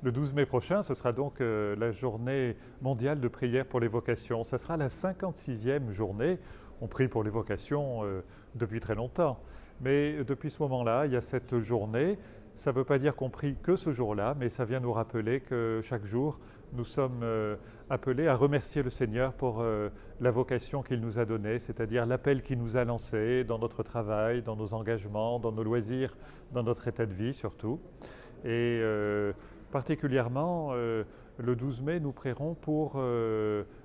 Le 12 mai prochain, ce sera donc la journée mondiale de prière pour les vocations. Ce sera la 56e journée. On prie pour les vocations depuis très longtemps. Mais depuis ce moment-là, il y a cette journée. Ça ne veut pas dire qu'on prie que ce jour-là, mais ça vient nous rappeler que chaque jour, nous sommes appelés à remercier le Seigneur pour la vocation qu'il nous a donnée, c'est-à-dire l'appel qu'il nous a lancé dans notre travail, dans nos engagements, dans nos loisirs, dans notre état de vie surtout. Et particulièrement, le 12 mai, nous prierons pour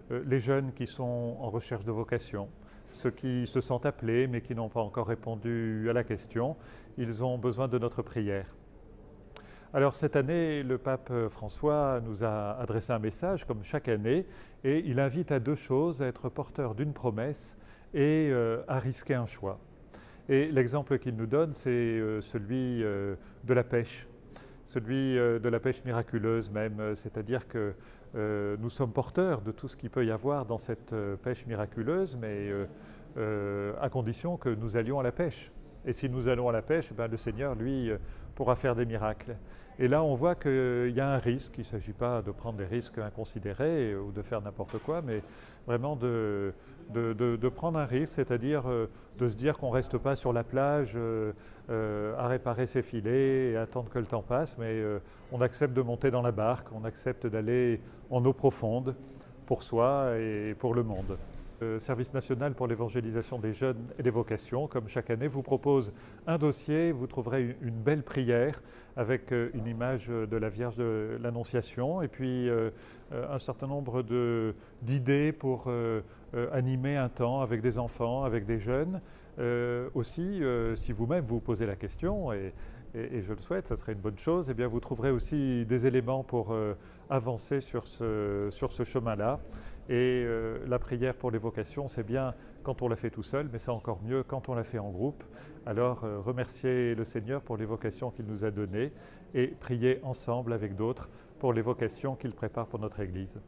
les jeunes qui sont en recherche de vocation, ceux qui se sentent appelés mais qui n'ont pas encore répondu à la question. Ils ont besoin de notre prière. Alors cette année, le pape François nous a adressé un message, comme chaque année, et il invite à deux choses, à être porteur d'une promesse et à risquer un choix. Et l'exemple qu'il nous donne, c'est celui de la pêche, celui de la pêche miraculeuse même, c'est-à-dire que nous sommes porteurs de tout ce qu'il peut y avoir dans cette pêche miraculeuse, mais à condition que nous allions à la pêche. Et si nous allons à la pêche, ben, le Seigneur, lui, pourra faire des miracles. Et là, on voit qu'il y a un risque. Il ne s'agit pas de prendre des risques inconsidérés ou de faire n'importe quoi, mais vraiment de prendre un risque, c'est-à-dire de se dire qu'on ne reste pas sur la plage à réparer ses filets et attendre que le temps passe, mais on accepte de monter dans la barque, on accepte d'aller en eau profonde pour soi et pour le monde. Le Service national pour l'évangélisation des jeunes et des vocations, comme chaque année, vous propose un dossier. Vous trouverez une belle prière avec une image de la Vierge de l'Annonciation et puis un certain nombre d'idées pour animer un temps avec des enfants, avec des jeunes. Aussi, si vous-même vous posez la question, et je le souhaite, ça serait une bonne chose, eh bien vous trouverez aussi des éléments pour avancer sur ce chemin-là. Et la prière pour les vocations, c'est bien quand on la fait tout seul, mais c'est encore mieux quand on la fait en groupe. Alors remercier le Seigneur pour les vocations qu'il nous a données et prier ensemble avec d'autres pour les vocations qu'il prépare pour notre Église.